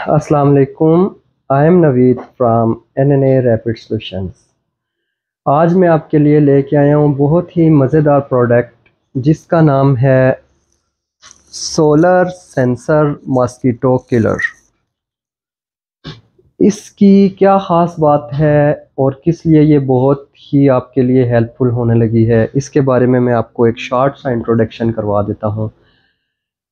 अस्सलाम वालेकुम। I am Naveed from NNA rapid solutions. आज मैं आपके लिए लेके आया हूँ बहुत ही मज़ेदार प्रोडक्ट जिसका नाम है सोलर सेंसर मॉस्किटो किलर। इसकी क्या ख़ास बात है और किस लिए ये बहुत ही आपके लिए हेल्पफुल होने लगी है, इसके बारे में मैं आपको एक शॉर्ट सा इंट्रोडक्शन करवा देता हूँ।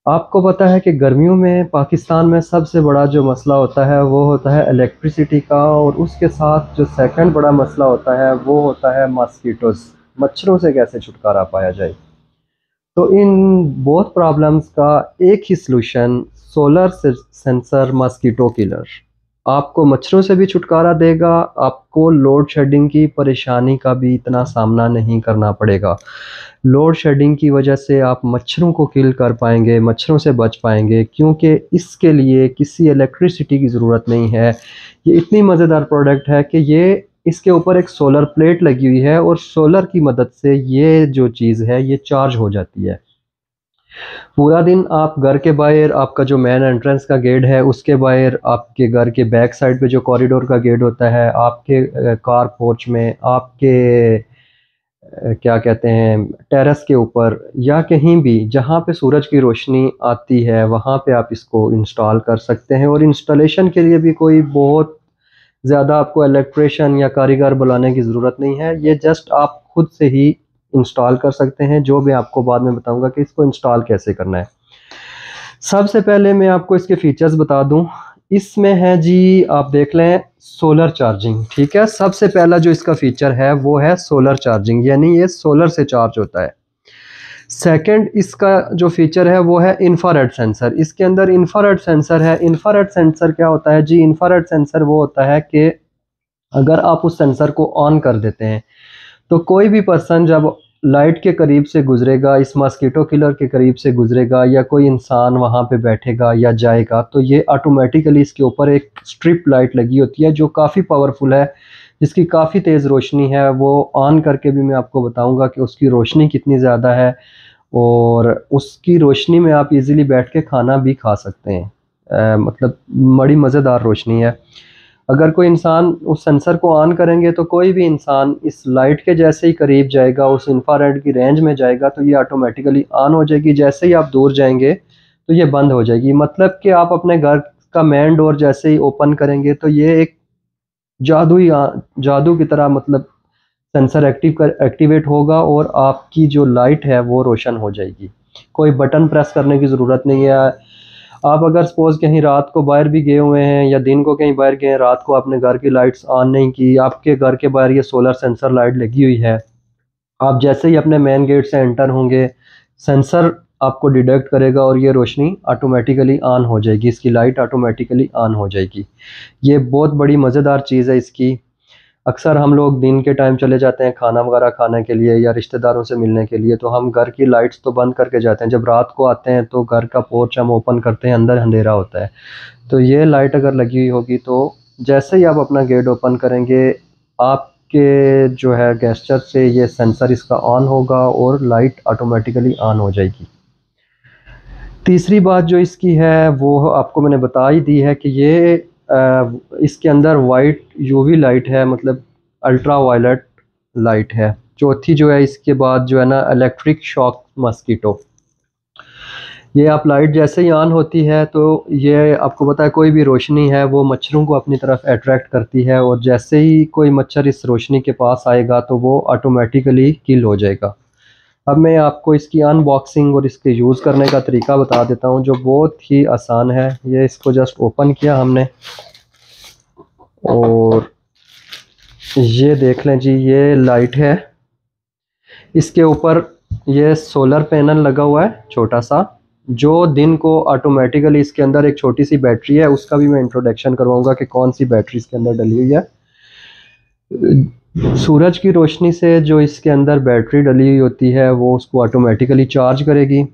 आपको पता है कि गर्मियों में पाकिस्तान में सबसे बड़ा जो मसला होता है वो होता है इलेक्ट्रिसिटी का, और उसके साथ जो सेकंड बड़ा मसला होता है वो होता है मॉस्किटोज़, मच्छरों से कैसे छुटकारा पाया जाए। तो इन बोथ प्रॉब्लम्स का एक ही solution solar sensor mosquito killer आपको मच्छरों से भी छुटकारा देगा, आपको लोड शेडिंग की परेशानी का भी इतना सामना नहीं करना पड़ेगा। लोड शेडिंग की वजह से आप मच्छरों को किल कर पाएंगे, मच्छरों से बच पाएंगे, क्योंकि इसके लिए किसी इलेक्ट्रिसिटी की ज़रूरत नहीं है। ये इतनी मज़ेदार प्रोडक्ट है कि ये इसके ऊपर एक सोलर प्लेट लगी हुई है और सोलर की मदद से ये जो चीज़ है ये चार्ज हो जाती है। पूरा दिन आप घर के बाहर, आपका जो मेन एंट्रेंस का गेट है उसके बाहर, आपके घर के बैक साइड पे जो कॉरिडोर का गेट होता है, आपके कार पोर्च में, आपके क्या कहते हैं टेरेस के ऊपर, या कहीं भी जहाँ पे सूरज की रोशनी आती है वहाँ पे आप इसको इंस्टॉल कर सकते हैं। और इंस्टॉलेशन के लिए भी कोई बहुत ज़्यादा आपको इलेक्ट्रिशियन या कारीगर बुलाने की ज़रूरत नहीं है, ये जस्ट आप खुद से ही इंस्टॉल कर सकते हैं, जो मैं आपको बाद में बताऊंगा कि इसको इंस्टॉल कैसे करना है। सबसे पहले मैं आपको इसके फीचर्स बता दूं। इसमें है जी, आप देख लें, सोलर चार्जिंग। ठीक है, सबसे पहला जो इसका फीचर है वो है सोलर चार्जिंग, यानी ये सोलर से चार्ज होता है। सेकंड इसका जो फीचर है वो है इंफ्रारेड सेंसर। इसके अंदर इंफ्रारेड सेंसर है। इंफ्रारेड सेंसर क्या होता है जी? इंफ्रारेड सेंसर वो होता है कि अगर आप उस सेंसर को ऑन कर देते हैं तो कोई भी पर्सन जब लाइट के करीब से गुजरेगा, इस मॉस्किटो किलर के करीब से गुजरेगा, या कोई इंसान वहाँ पे बैठेगा या जाएगा, तो ये ऑटोमेटिकली इसके ऊपर एक स्ट्रिप लाइट लगी होती है जो काफ़ी पावरफुल है, जिसकी काफ़ी तेज़ रोशनी है। वो ऑन करके भी मैं आपको बताऊंगा कि उसकी रोशनी कितनी ज़्यादा है, और उसकी रोशनी में आप इजीली बैठ के खाना भी खा सकते हैं। मतलब बड़ी मज़ेदार रोशनी है। अगर कोई इंसान उस सेंसर को ऑन करेंगे तो कोई भी इंसान इस लाइट के जैसे ही करीब जाएगा, उस इंफ्रारेड की रेंज में जाएगा, तो ये ऑटोमेटिकली ऑन हो जाएगी। जैसे ही आप दूर जाएंगे तो ये बंद हो जाएगी। मतलब कि आप अपने घर का मेन डोर जैसे ही ओपन करेंगे तो ये एक जादू की तरह, मतलब सेंसर एक्टिवेट होगा और आपकी जो लाइट है वो रोशन हो जाएगी। कोई बटन प्रेस करने की ज़रूरत नहीं है। आप अगर सपोज कहीं रात को बाहर भी गए हुए हैं या दिन को कहीं बाहर गए हैं, रात को आपने घर की लाइट्स ऑन नहीं की, आपके घर के बाहर ये सोलर सेंसर लाइट लगी हुई है, आप जैसे ही अपने मेन गेट से एंटर होंगे, सेंसर आपको डिटेक्ट करेगा और ये रोशनी ऑटोमेटिकली ऑन हो जाएगी, इसकी लाइट ऑटोमेटिकली ऑन हो जाएगी। ये बहुत बड़ी मज़ेदार चीज़ है इसकी। अक्सर हम लोग दिन के टाइम चले जाते हैं खाना वगैरह खाने के लिए या रिश्तेदारों से मिलने के लिए, तो हम घर की लाइट्स तो बंद करके जाते हैं। जब रात को आते हैं तो घर का पोर्च हम ओपन करते हैं, अंदर अंधेरा होता है। तो ये लाइट अगर लगी हुई होगी तो जैसे ही आप अपना गेट ओपन करेंगे, आपके जो है गेस्चर से ये सेंसर इसका ऑन होगा और लाइट ऑटोमेटिकली ऑन हो जाएगी। तीसरी बात जो इसकी है वो आपको मैंने बता ही दी है कि ये इसके अंदर वाइट यूवी लाइट है, मतलब अल्ट्रा वायलेट लाइट है। चौथी जो है इसके बाद जो है ना, इलेक्ट्रिक शॉक मॉस्किटो। ये आप लाइट जैसे ही ऑन होती है तो ये आपको पता है कोई भी रोशनी है वो मच्छरों को अपनी तरफ अट्रैक्ट करती है, और जैसे ही कोई मच्छर इस रोशनी के पास आएगा तो वो ऑटोमेटिकली किल हो जाएगा। अब मैं आपको इसकी अनबॉक्सिंग और इसके यूज़ करने का तरीका बता देता हूँ जो बहुत ही आसान है। ये इसको जस्ट ओपन किया हमने, और ये देख लें जी, ये लाइट है। इसके ऊपर ये सोलर पैनल लगा हुआ है छोटा सा, जो दिन को ऑटोमेटिकली, इसके अंदर एक छोटी सी बैटरी है, उसका भी मैं इंट्रोडक्शन करवाऊंगा कि कौन सी बैटरी इसके अंदर डली हुई है। सूरज की रोशनी से जो इसके अंदर बैटरी डली हुई होती है वो उसको ऑटोमेटिकली चार्ज करेगी।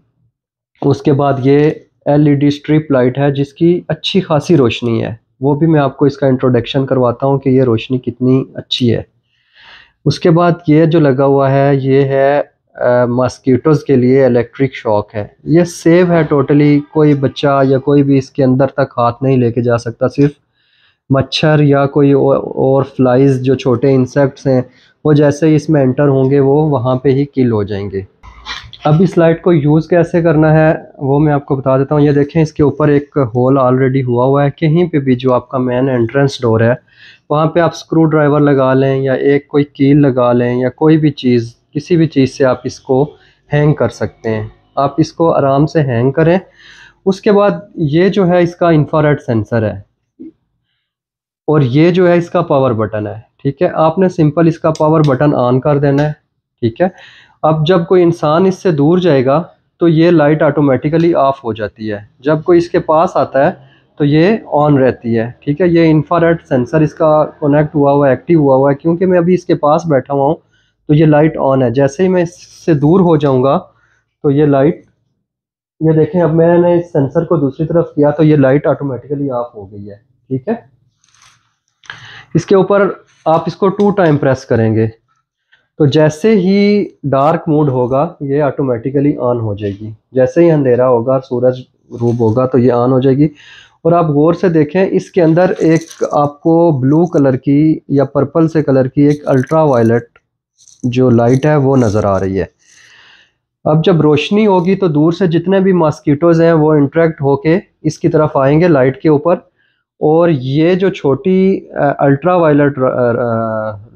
उसके बाद ये LED स्ट्रिप लाइट है जिसकी अच्छी खासी रोशनी है, वो भी मैं आपको इसका इंट्रोडक्शन करवाता हूँ कि ये रोशनी कितनी अच्छी है। उसके बाद ये जो लगा हुआ है ये है मस्कीटोज़ के लिए इलेक्ट्रिक शॉक है। ये सेफ है टोटली, कोई बच्चा या कोई भी इसके अंदर तक हाथ नहीं लेके जा सकता। सिर्फ मच्छर या कोई और फ्लाइज जो छोटे इंसेक्ट्स हैं वो जैसे ही इसमें एंटर होंगे वो वहाँ पे ही किल हो जाएंगे। अब इस लाइट को यूज़ कैसे करना है वो मैं आपको बता देता हूँ। ये देखें, इसके ऊपर एक होल ऑलरेडी हुआ है। कहीं पे भी जो आपका मेन एंट्रेंस डोर है वहाँ पे आप स्क्रू ड्राइवर लगा लें या एक कोई कील लगा लें या कोई भी चीज़, किसी भी चीज़ से आप इसको हैंग कर सकते हैं। आप इसको आराम से हैंग करें। उसके बाद ये जो है इसका इंफ्रारेड सेंसर है और ये जो है इसका पावर बटन है। ठीक है, आपने सिंपल इसका पावर बटन ऑन कर देना है। ठीक है, अब जब कोई इंसान इससे दूर जाएगा तो ये लाइट ऑटोमेटिकली ऑफ हो जाती है। जब कोई इसके पास आता है तो ये ऑन रहती है। ठीक है, ये इंफ्रारेड सेंसर इसका कनेक्ट हुआ है, एक्टिव हुआ है। क्योंकि मैं अभी इसके पास बैठा हुआ हूँ तो ये लाइट ऑन है। जैसे ही मैं इससे दूर हो जाऊँगा तो ये लाइट, ये देखें, अब मैंने इस सेंसर को दूसरी तरफ किया तो ये लाइट ऑटोमेटिकली ऑफ हो गई है। ठीक है, इसके ऊपर आप इसको 2 टाइम प्रेस करेंगे तो जैसे ही डार्क मोड होगा ये ऑटोमेटिकली ऑन हो जाएगी। जैसे ही अंधेरा होगा, सूरज रूप होगा तो ये ऑन हो जाएगी। और आप गौर से देखें, इसके अंदर एक आपको ब्लू कलर की या पर्पल से कलर की एक अल्ट्रा वायलेट जो लाइट है वो नज़र आ रही है। अब जब रोशनी होगी तो दूर से जितने भी मॉस्किटोज़ हैं वो इंटरेक्ट होके इसकी तरफ आएंगे लाइट के ऊपर, और ये जो छोटी अल्ट्रा वायलेट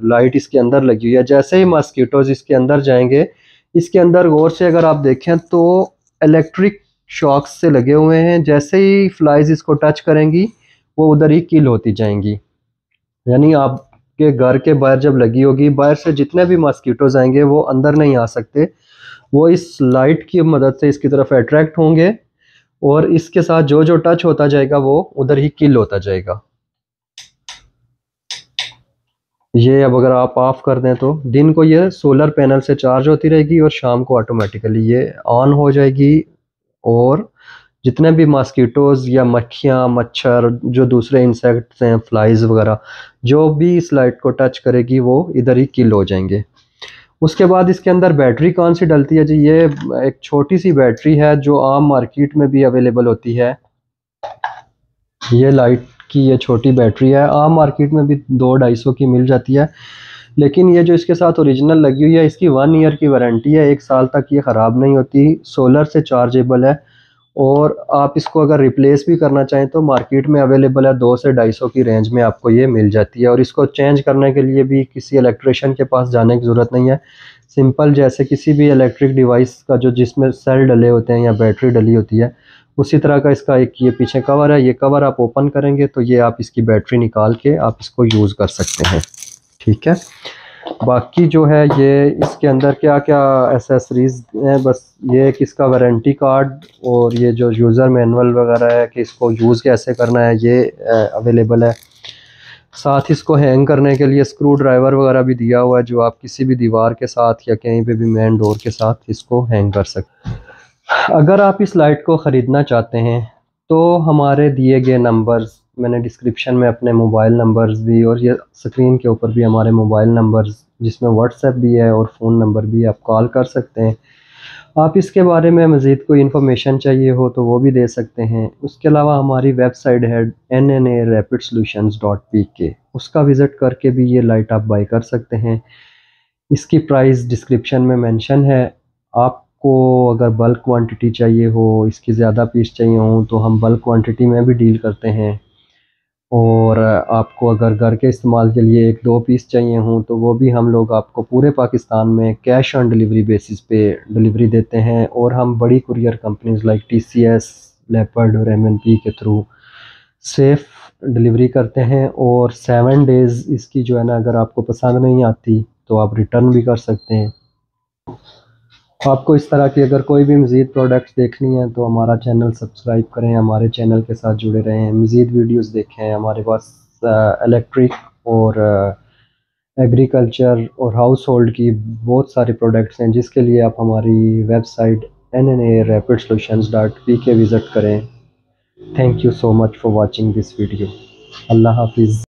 लाइट इसके अंदर लगी हुई है, जैसे ही मॉस्किटोज़ इसके अंदर जाएंगे, इसके अंदर गौर से अगर आप देखें तो इलेक्ट्रिक शॉक्स से लगे हुए हैं। जैसे ही फ्लाइज इसको टच करेंगी वो उधर ही किल होती जाएंगी। यानी आपके घर के बाहर जब लगी होगी, बाहर से जितने भी मॉस्किटोज़ आएंगे वो अंदर नहीं आ सकते, वो इस लाइट की मदद से इसकी तरफ अट्रैक्ट होंगे और इसके साथ जो जो टच होता जाएगा वो उधर ही किल होता जाएगा। ये अब अगर आप ऑफ कर दें तो दिन को ये सोलर पैनल से चार्ज होती रहेगी और शाम को ऑटोमेटिकली ये ऑन हो जाएगी। और जितने भी मॉस्किटोज़ या मक्खियाँ, मच्छर, जो दूसरे इंसेक्ट्स हैं, फ्लाइज वगैरह, जो भी इस लाइट को टच करेगी वो इधर ही किल हो जाएंगे। उसके बाद इसके अंदर बैटरी कौन सी डलती है जी? ये एक छोटी सी बैटरी है जो आम मार्केट में भी अवेलेबल होती है। ये लाइट की ये छोटी बैटरी है, आम मार्केट में भी 200-250 की मिल जाती है। लेकिन ये जो इसके साथ ओरिजिनल लगी हुई है इसकी 1 ईयर की वारंटी है, 1 साल तक ये ख़राब नहीं होती, सोलर से चार्जेबल है। और आप इसको अगर रिप्लेस भी करना चाहें तो मार्केट में अवेलेबल है, 200 से 250 की रेंज में आपको ये मिल जाती है। और इसको चेंज करने के लिए भी किसी इलेक्ट्रिशियन के पास जाने की ज़रूरत नहीं है। सिंपल जैसे किसी भी इलेक्ट्रिक डिवाइस का जो जिसमें सेल डले होते हैं या बैटरी डली होती है, उसी तरह का इसका एक ये पीछे कवर है। ये कवर आप ओपन करेंगे तो ये आप इसकी बैटरी निकाल के आप इसको यूज़ कर सकते हैं। ठीक है, बाकी जो है ये इसके अंदर क्या क्या एसेसरीज हैं, बस ये एक इसका वारंटी कार्ड और ये जो यूज़र मैनुअल वगैरह है कि इसको यूज़ कैसे करना है ये अवेलेबल है। साथ इसको हैंग करने के लिए स्क्रू ड्राइवर वगैरह भी दिया हुआ है जो आप किसी भी दीवार के साथ या कहीं पे भी मेन डोर के साथ इसको हैंग कर सकते हैं। अगर आप इस लाइट को ख़रीदना चाहते हैं तो हमारे दिए गए नंबर्स, मैंने डिस्क्रिप्शन में अपने मोबाइल नंबर्स भी और ये स्क्रीन के ऊपर भी हमारे मोबाइल नंबर्स जिसमें व्हाट्सएप भी है और फ़ोन नंबर भी, आप कॉल कर सकते हैं। आप इसके बारे में मज़ीद कोई इन्फॉर्मेशन चाहिए हो तो वो भी दे सकते हैं। उसके अलावा हमारी वेबसाइट है nna-rapidsolutions.pk, उसका विज़िट करके भी ये लाइट आप बाई कर सकते हैं। इसकी प्राइस डिस्क्रिप्शन में मेंशन है। आपको अगर बल्क क्वांटिटी चाहिए हो, इसकी ज़्यादा पीस चाहिए हो तो हम बल्क क्वांटिटी में भी डील करते हैं। और आपको अगर घर के इस्तेमाल के लिए 1-2 पीस चाहिए हों तो वो भी हम लोग आपको पूरे पाकिस्तान में कैश ऑन डिलीवरी बेसिस पे डिलीवरी देते हैं। और हम बड़ी courier companies like TCS, leopard और MNP के थ्रू सेफ़ डिलीवरी करते हैं। और 7 डेज़ इसकी जो है ना, अगर आपको पसंद नहीं आती तो आप रिटर्न भी कर सकते हैं। आपको इस तरह की अगर कोई भी मज़ीद प्रोडक्ट्स देखनी है तो हमारा चैनल सब्सक्राइब करें, हमारे चैनल के साथ जुड़े रहें, मज़ीद वीडियोस देखें। हमारे पास इलेक्ट्रिक और एग्रीकल्चर और हाउस होल्ड की बहुत सारे प्रोडक्ट्स हैं जिसके लिए आप हमारी वेबसाइट nna-rapidsolutions.pk विज़िट करें। Thank you so much for watching this video. अल्लाह हाफिज़।